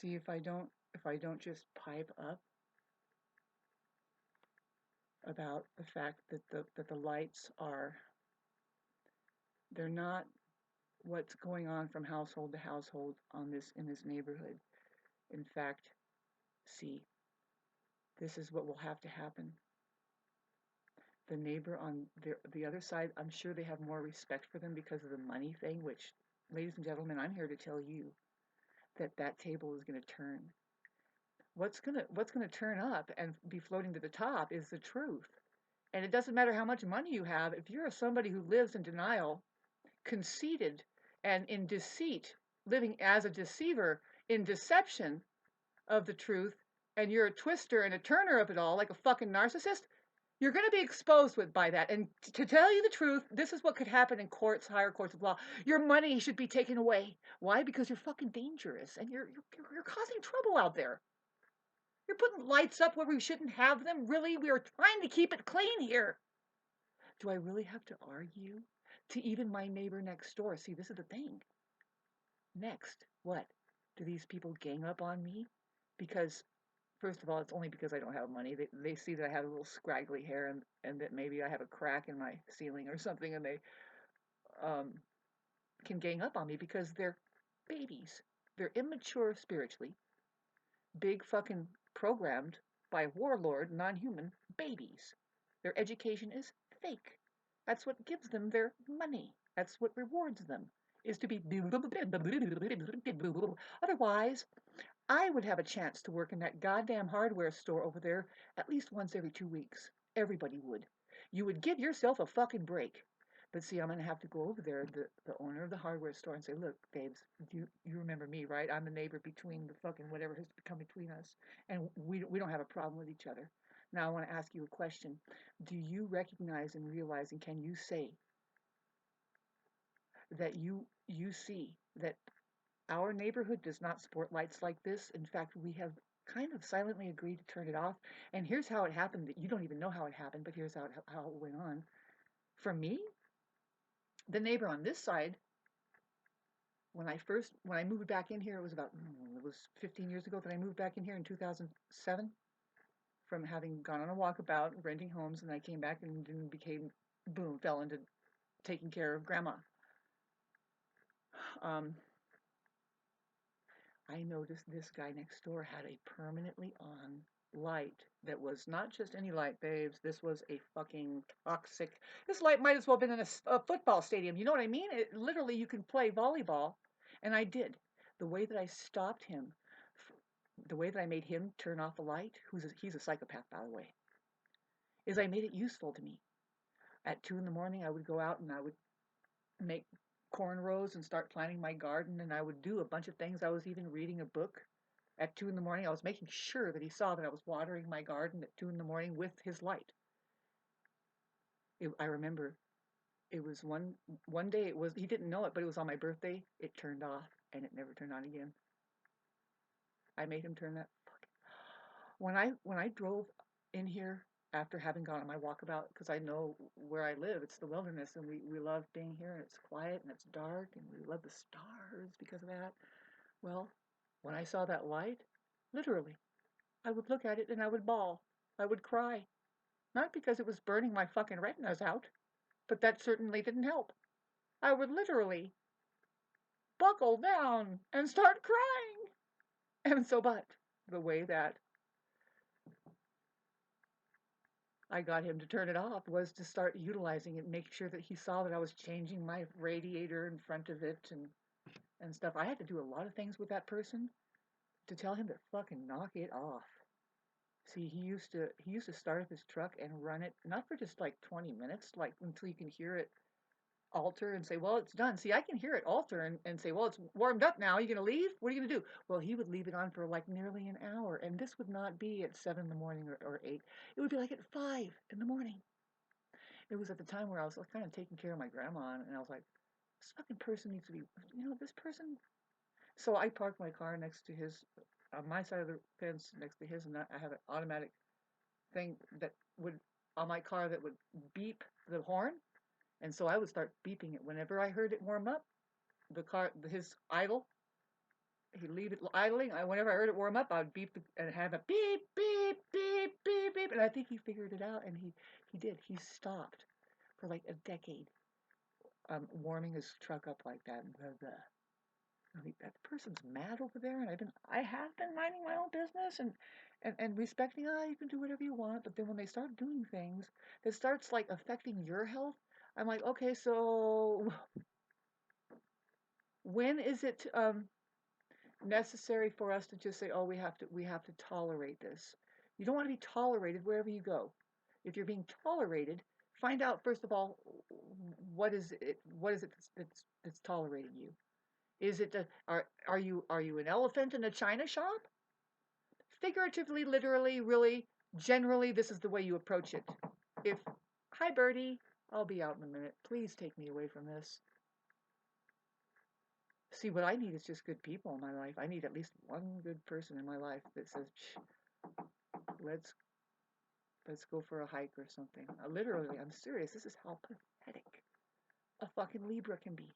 See, if I don't just pipe up about the fact that the lights are, they're not what's going on from household to household in this neighborhood. In fact, see, this is what will have to happen. The neighbor on the other side, I'm sure they have more respect for them because of the money thing, which, ladies and gentlemen, I'm here to tell you that that table is going to turn. What's going to turn up and be floating to the top is the truth. And it doesn't matter how much money you have, if you're somebody who lives in denial, conceited, and in deceit, living as a deceiver, in deception of the truth, and you're a twister and a turner of it all, like a fucking narcissist, you're going to be exposed by that. And to tell you the truth, this is what could happen in courts, higher courts of law. Your money should be taken away. Why? Because you're fucking dangerous, and you're causing trouble out there. You're putting lights up where we shouldn't have them. Really, we are trying to keep it clean here. Do I really have to argue to even my neighbor next door? See, this is the thing. Next, what? Do these people gang up on me? Because, first of all, it's only because I don't have money. They see that I have a little scraggly hair and that maybe I have a crack in my ceiling or something, and they can gang up on me because they're babies. They're immature spiritually, big fucking programmed by warlord, non-human babies. Their education is fake. That's what gives them their money. That's what rewards them, is to be. Otherwise, I would have a chance to work in that goddamn hardware store over there at least once every 2 weeks. Everybody would. You would give yourself a fucking break. But see, I'm going to have to go over there, the owner of the hardware store, and say, look, babes, you remember me, right? I'm the neighbor between the fucking whatever has come between us. And we don't have a problem with each other. Now I want to ask you a question. Do you recognize and realize, and can you say that you see that our neighborhood does not support lights like this? In fact, we have kind of silently agreed to turn it off. And here's how it happened. You don't even know how it happened, but here's how it went on. For me, the neighbor on this side, when I moved back in here, it was 15 years ago that I moved back in here in 2007, from having gone on a walkabout, renting homes, and I came back and fell into taking care of grandma. I noticed this guy next door had a permanently on light that was not just any light, babes. This was a fucking toxic. This light might as well have been in a football stadium. You know what I mean? Literally, you can play volleyball. And I did. The way that I stopped him, the way that I made him turn off the light, he's a psychopath, by the way, is I made it useful to me. At 2 in the morning, I would go out and I would make cornrows and start planting my garden, and I would do a bunch of things. I was even reading a book at 2 in the morning. I was making sure that he saw that I was watering my garden at 2 in the morning with his light. I remember it was one day, he didn't know it, but it was on my birthday. It turned off and it never turned on again. I made him turn that. When I drove in here after having gone on my walkabout, because I know where I live, it's the wilderness, and we love being here, and it's quiet and it's dark, and we love the stars because of that. Well, when I saw that light, literally, I would look at it and I would bawl. I would cry. Not because it was burning my fucking retinas out, but that certainly didn't help. I would literally buckle down and start crying. And so, but the way that I got him to turn it off was to start utilizing it, make sure that he saw that I was changing my radiator in front of it and stuff. I had to do a lot of things with that person to tell him to fucking knock it off. See, he used to start up his truck and run it, not for just like 20 minutes, like until you can hear it alter and say, well, it's done. See, I can hear it alter and say, well, it's warmed up now. Are you going to leave? What are you going to do? Well, he would leave it on for like nearly an hour. And this would not be at 7 in the morning or 8. It would be like at 5 in the morning. It was at the time where I was kind of taking care of my grandma. And I was like, this fucking person needs to be, this person. So I parked my car next to his, on my side of the fence next to his. And I have an automatic thing that would, on my car, that would beep the horn. And so I would start beeping it whenever I heard it warm up. The car, his idle, he'd leave it idling. Whenever I heard it warm up, I'd beep and have a beep, beep, beep, beep, beep. And I think he figured it out, and he did. He stopped for like a decade, warming his truck up like that. I think that person's mad over there, and I have been minding my own business and respecting. You can do whatever you want, but then when they start doing things that starts like affecting your health, I'm like, okay, so when is it necessary for us to just say, oh, we have to tolerate this? You don't want to be tolerated wherever you go. If you're being tolerated, find out first of all what is it that's tolerating you. Is it are you an elephant in a china shop? Figuratively, literally, really, generally, this is the way you approach it. If, hi Birdie, I'll be out in a minute. Please take me away from this. See, what I need is just good people in my life. I need at least one good person in my life that says, let's go for a hike or something. Literally, I'm serious. This is how pathetic a fucking Libra can be.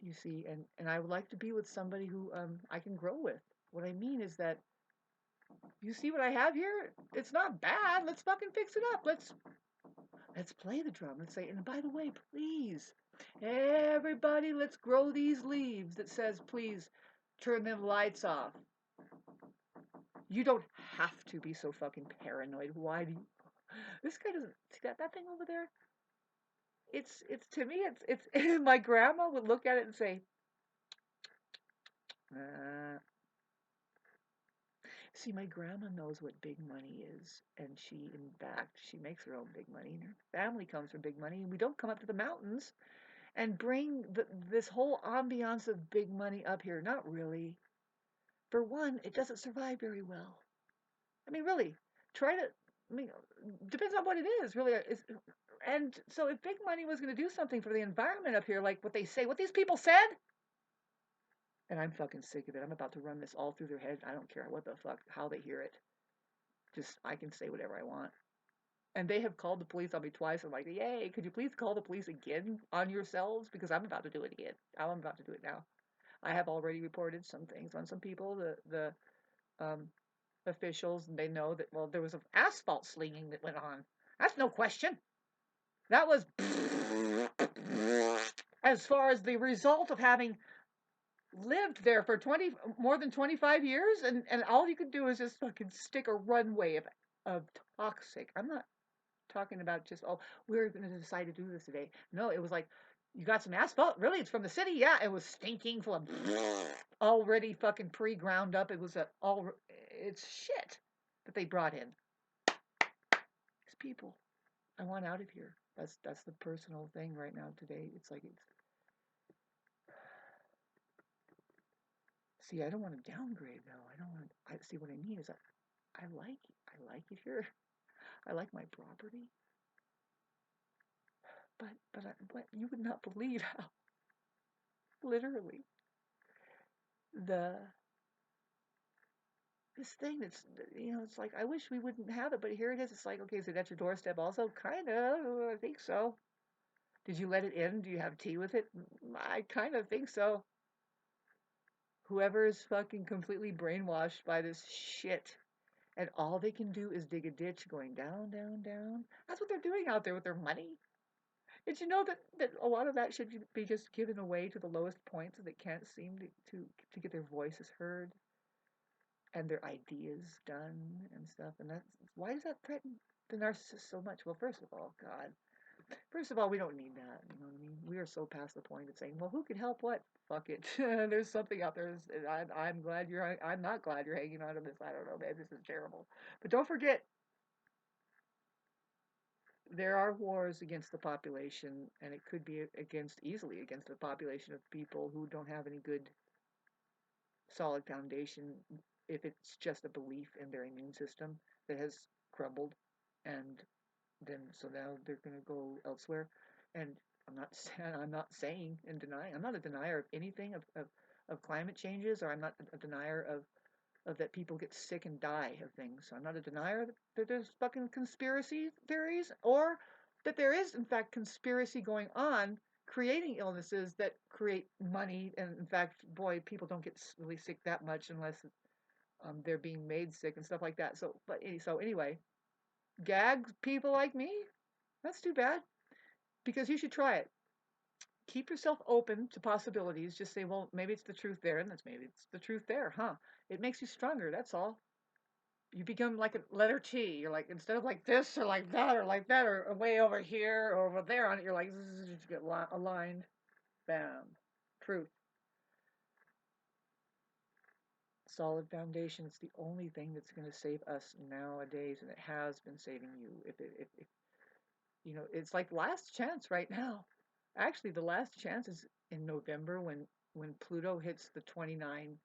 You see, and I would like to be with somebody who I can grow with. What I mean is that, you see what I have here? It's not bad. Let's fucking fix it up. Let's play the drum. Let's say, and by the way, please, everybody, let's grow these leaves that says, please turn them lights off. You don't have to be so fucking paranoid. Why do you? This guy doesn't see that thing over there. It's to me, it's my grandma would look at it and say, see, my grandma knows what big money is, and in fact, she makes her own big money, and her family comes from big money, and we don't come up to the mountains and bring this whole ambiance of big money up here. Not really. For one, it doesn't survive very well. I mean, really, try to, I mean, depends on what it is, really. And so if big money was going to do something for the environment up here, like what they say, what these people said, and I'm fucking sick of it. I'm about to run this all through their head. I don't care what the fuck, how they hear it. Just, I can say whatever I want. And they have called the police on me twice. I'm like, yay, could you please call the police again on yourselves? Because I'm about to do it again. I'm about to do it now. I have already reported some things on some people. The officials, they know that, well, there was an asphalt slinging that went on. That's no question. That was as far as the result of having lived there for more than 25 years, and all you could do is just fucking stick a runway of toxic. I'm not talking about just, oh, we're going to decide to do this today. No, it was like, you got some asphalt? Really? It's from the city? Yeah, it was stinking full of already fucking pre-ground up. It was it's shit that they brought in. These people. I want out of here. That's the personal thing right now today. It's like, see, I don't want to downgrade though. I don't want to, see what I mean is I like it here. I like my property. But you would not believe how, literally, this thing that's, it's like, I wish we wouldn't have it, but here it is. It's like, okay, so that's your doorstep also? Kind of, I think so. Did you let it in? Do you have tea with it? I kind of think so. Whoever is fucking completely brainwashed by this shit, and all they can do is dig a ditch going down, down, down. That's what they're doing out there with their money. Did you know that a lot of that should be just given away to the lowest points that can't seem to get their voices heard and their ideas done and stuff? And why does that threaten the narcissist so much? Well, first of all, God, first of all, we don't need that. You know what I mean? We are so past the point of saying, well, who can help what? Fuck it. There's something out there. I'm glad I'm not glad you're hanging on to this. I don't know, man. This is terrible. But don't forget, there are wars against the population, and it could be easily against a population of people who don't have any good, solid foundation. If it's just a belief in their immune system that has crumbled, and then so now they're going to go elsewhere. And I'm not saying and denying. I'm not a denier of anything of climate changes, or I'm not a denier of that people get sick and die of things. So I'm not a denier that there's fucking conspiracy theories, or that there is in fact conspiracy going on creating illnesses that create money. And in fact, boy, people don't get really sick that much unless they're being made sick and stuff like that. So anyway, gag people like me, that's too bad, because you should try it. Keep yourself open to possibilities. Just say, well, maybe it's the truth there, and maybe it's the truth there, huh? It makes you stronger, that's all. You become like a letter T. You're like, instead of like this or like that or like that or way over here or over there on it, you're like, you get aligned. Bam. Truth. Solid foundation. It's the only thing that's going to save us nowadays, and it has been saving you. If you know, it's like last chance right now. Actually, the last chance is in November when Pluto hits the 29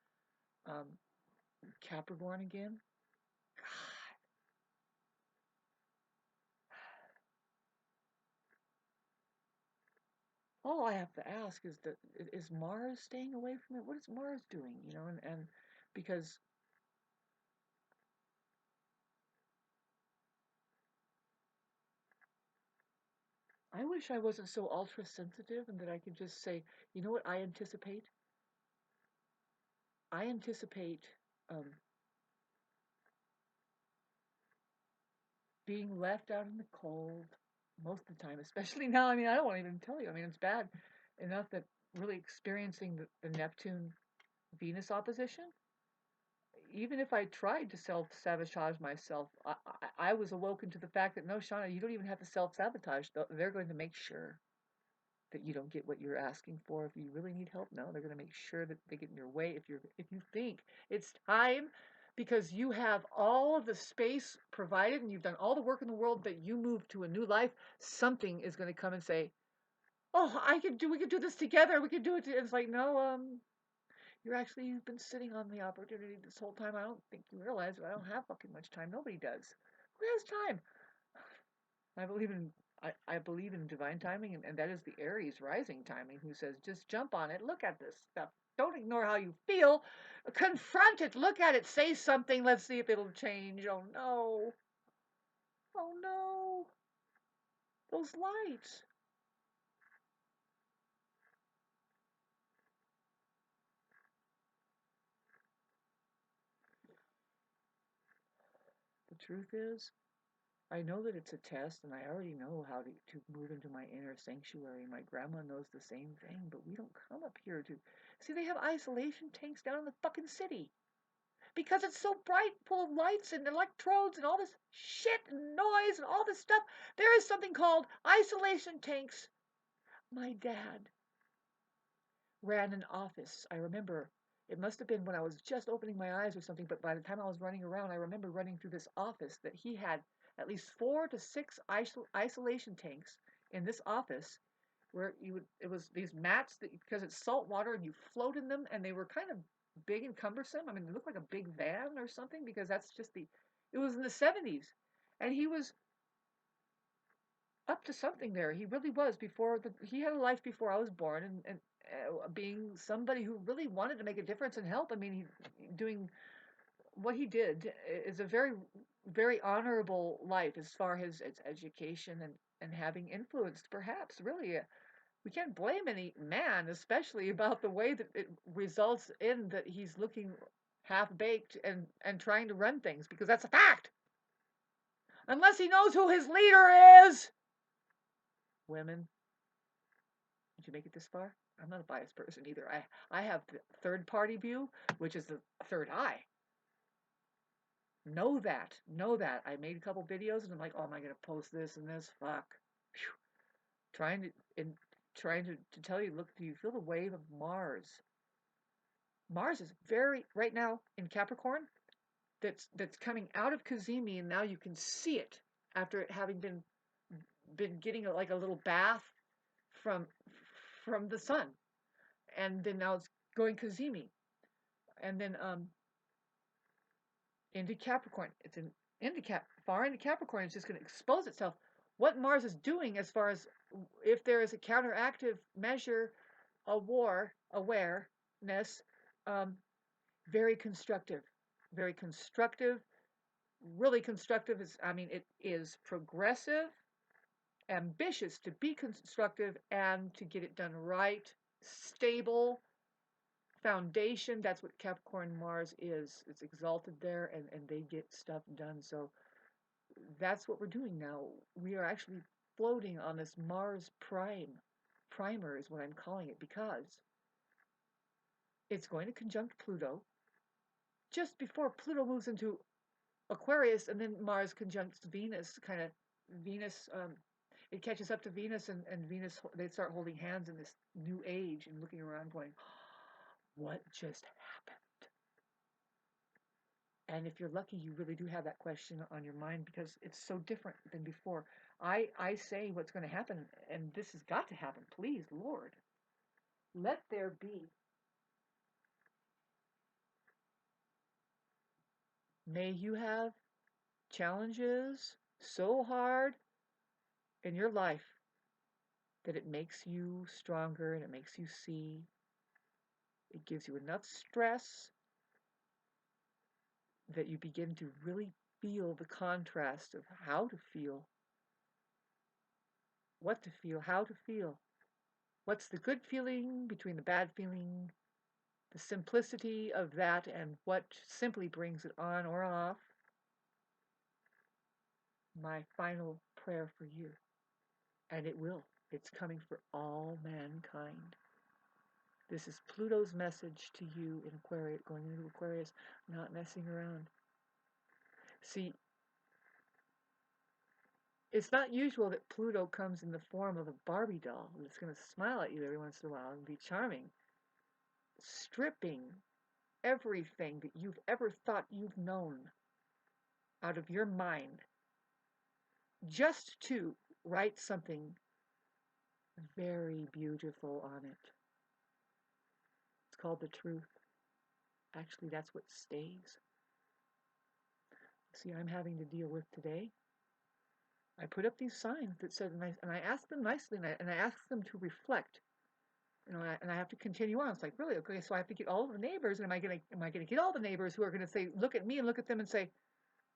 um, Capricorn again. All I have to ask is Mars staying away from it? What is Mars doing? You know, and because I wish I wasn't so ultra sensitive and that I could just say, you know what I anticipate? I anticipate um, being left out in the cold most of the time, especially now. I mean, I don't want to even tell you. I mean, it's bad enough that really experiencing the Neptune Venus opposition, even if I tried to self-sabotage myself, I was awoken to the fact that no, Shauna, you don't even have to self-sabotage. They're going to make sure that you don't get what you're asking for. If you really need help, no, they're going to make sure that they get in your way. If you think it's time because you have all of the space provided and you've done all the work in the world that you move to a new life, something is going to come and say, "Oh, we could do this together. We could do it." It's like, no, you've been sitting on the opportunity this whole time. I don't think you realize I don't have fucking much time. Nobody does. Who has time? I believe in I believe in divine timing, and that is the Aries rising timing, who says, just jump on it, look at this stuff. Don't ignore how you feel. Confront it, look at it, say something, let's see if it'll change. Oh no. Oh no. Those lights. The truth is, I know that it's a test, and I already know how to move into my inner sanctuary. My grandma knows the same thing, but we don't come up here to see. They have isolation tanks down in the fucking city because it's so bright, full of lights and electrodes and all this shit and noise and all this stuff. There is something called isolation tanks. My dad ran an office. I remember it must have been when I was just opening my eyes or something, but by the time I was running around, I remember running through this office that he had at least 4 to 6 isolation tanks in this office where it was these mats that, because it's salt water and you float in them, and they were kind of big and cumbersome. I mean, they looked like a big van or something, because that's just it was in the 70s. And he was up to something there. He really was. He had a life before I was born, and being somebody who really wanted to make a difference and help. I mean, doing what he did is a very, very honorable life as far as its education and having influenced, perhaps, really. We can't blame any man, especially about the way that it results in that he's looking half baked and trying to run things, because that's a fact. Unless he knows who his leader is. Women, did you make it this far? I'm not a biased person either. I have the third party view, which is the third eye. Know that. Know that. I made a couple videos and I'm like, oh, am I gonna post this and this? Fuck. Whew. Trying to and trying to tell you, look, do you feel the wave of Mars? Mars is very right now in Capricorn. That's coming out of Cazimi, and now you can see it after it having been getting like a little bath from the sun, and then now it's going Cazimi, and then into Capricorn. It's far into Capricorn. It's just going to expose itself. What Mars is doing, as far as if there is a counteractive measure, a war awareness, um, very constructive, very constructive, really constructive. I mean, it is progressive. ambitious to be constructive and to get it done right, stable foundation. That's what Capricorn Mars is. It's exalted there, and they get stuff done. So that's what we're doing now. We are actually floating on this Mars primer is what I'm calling it, because it's going to conjunct Pluto just before Pluto moves into Aquarius, and then Mars conjuncts Venus, kind of Venus, it catches up to Venus, and Venus, they start holding hands in this new age and looking around going, what just happened? And if you're lucky, you really do have that question on your mind, because it's so different than before. I say what's going to happen, and this has got to happen. Please, Lord, let there be. May you have challenges so hard in your life that it makes you stronger and it makes you see. It gives you enough stress that you begin to really feel the contrast of how to feel, what to feel, how to feel. What's the good feeling between the bad feeling, the simplicity of that, and what simply brings it on or off. My final prayer for you, and it will. It's coming for all mankind. This is Pluto's message to you in Aquarius, going into Aquarius, not messing around. See, it's not usual that Pluto comes in the form of a Barbie doll that's going to smile at you every once in a while and be charming, stripping everything that you've ever thought you've known out of your mind just to write something very beautiful on it. It's called the truth. Actually, that's what stays. See, I'm having to deal with today. I put up these signs that said, and I asked them nicely, and I asked them to reflect. And I have to continue on. It's like, really? Okay, so I have to get all of the neighbors, and am I gonna get all the neighbors who are gonna say, look at me and look at them and say,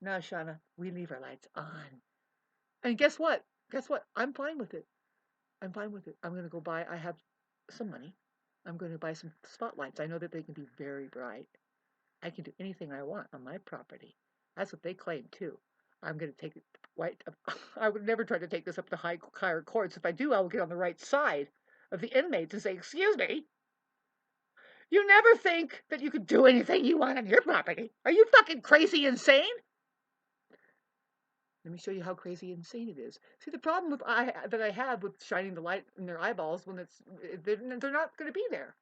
no, Shauna, we leave our lights on. And guess what? Guess what? I'm fine with it. I'm fine with it. I'm gonna go buy. I have some money. I'm going to buy some spotlights. I know that they can be very bright. I can do anything I want on my property. That's what they claim too. I'm going to take it right. I would never try to take this up to higher courts. If I do, I will get on the right side of the inmates and say, excuse me, you never think that you could do anything you want on your property. Are you fucking crazy insane? Let me show you how crazy insane it is. See, the problem that I have with shining the light in their eyeballs when they're not going to be there.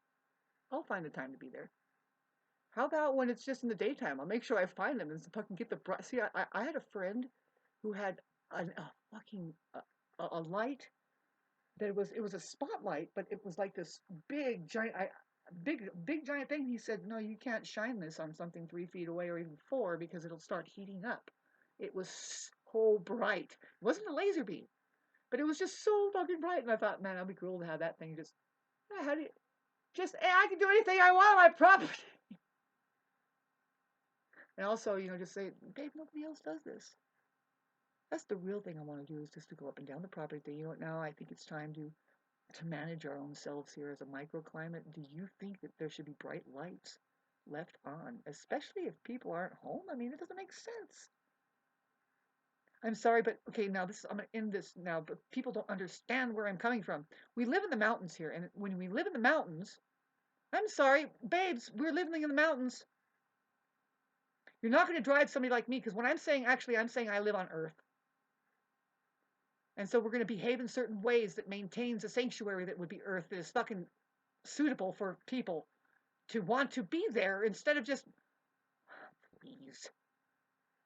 I'll find the time to be there. How about when it's just in the daytime? I'll make sure I find them and fucking get the bright. See, I had a friend who had a fucking a light that it was a spotlight, but it was like this big giant big giant thing. He said, no, you can't shine this on something 3 feet away or even 4 because it'll start heating up. It was so bright. It wasn't a laser beam, but it was just so fucking bright. And I thought, man, that'd be cool to have that thing. Just how do you just I can do anything I want on my property. And also, just say, babe, nobody else does this. That's the real thing I want to do, is just to go up and down the property. Now I think it's time to manage our own selves here as a microclimate. Do you think that there should be bright lights left on, especially if people aren't home? I mean, it doesn't make sense. I'm sorry, but okay, now I'm going to end this now, but people don't understand where I'm coming from. We live in the mountains here, and when we live in the mountains, I'm sorry, babes, we're living in the mountains. You're not going to drive somebody like me, because when I'm saying I live on Earth. And so we're going to behave in certain ways that maintains a sanctuary that would be Earth, that is fucking suitable for people to want to be there, instead of just, please,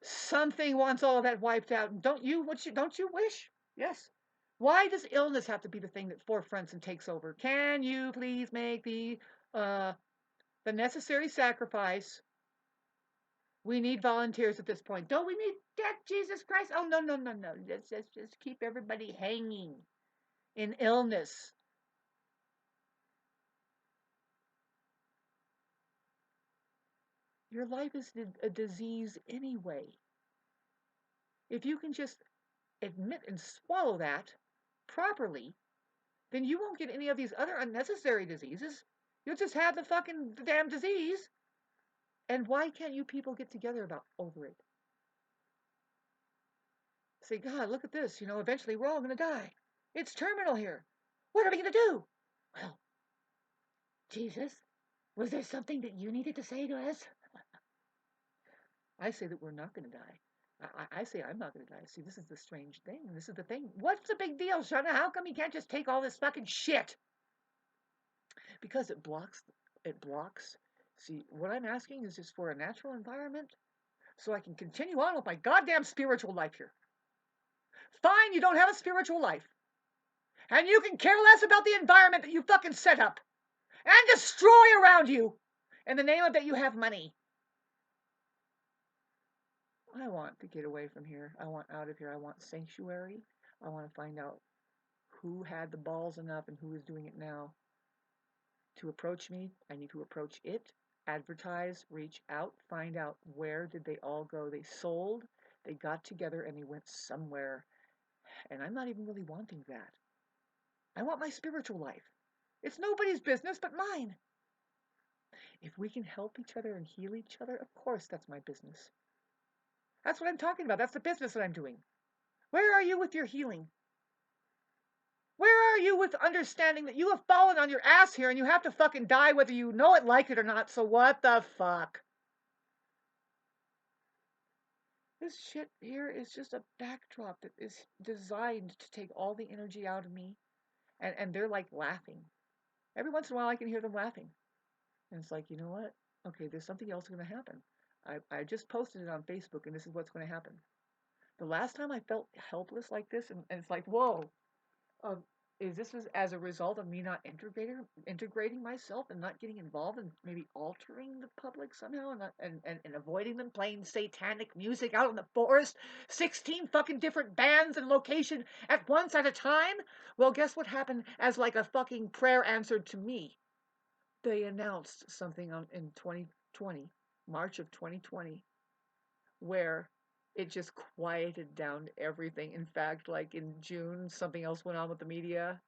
something wants all of that wiped out. Don't you wish? Yes. Why does illness have to be the thing that forefronts and takes over? Can you please make the necessary sacrifice? We need volunteers at this point. Don't we need death, Jesus Christ? Oh, no. Let's just keep everybody hanging in illness. Your life is a disease anyway. If you can just admit and swallow that, properly, then you won't get any of these other unnecessary diseases. You'll just have the damn disease. And why can't you people get together over it? Say, God, look at this. Eventually we're all going to die. It's terminal here. What are we going to do? Well, Jesus, was there something that you needed to say to us? I say that we're not going to die. I say I'm not going to die. See, this is the strange thing. This is the thing. What's the big deal, Shauna? How come you can't just take all this fucking shit? Because it blocks. See, what I'm asking is just for a natural environment so I can continue on with my goddamn spiritual life here. Fine, you don't have a spiritual life. And you can care less about the environment that you fucking set up and destroy around you in the name of that you have money. I want to get away from here. I want out of here. I want sanctuary. I want to find out who had the balls enough and who is doing it now to approach me. I need to approach it, advertise, reach out, find out where did they all go. They sold, they got together, and they went somewhere. And I'm not even really wanting that. I want my spiritual life. It's nobody's business but mine. If we can help each other and heal each other, of course that's my business. That's what I'm talking about. That's the business that I'm doing. Where are you with your healing? Where are you with understanding that you have fallen on your ass here and you have to fucking die whether you know it, like it or not, so what the fuck? This shit here is just a backdrop that is designed to take all the energy out of me. And they're like laughing. Every once in a while I can hear them laughing. And it's like, you know what? Okay, there's something else going to happen. I just posted it on Facebook and this is what's going to happen. The last time I felt helpless like this, and it's like, whoa, is this as a result of me not integrating myself and not getting involved and maybe altering the public somehow and avoiding them playing satanic music out in the forest, 16 fucking different bands and location at once at a time? Well, guess what happened as like a fucking prayer answered to me? They announced something in 2020, March of 2020, where it just quieted down everything. In fact, like in June, something else went on with the media.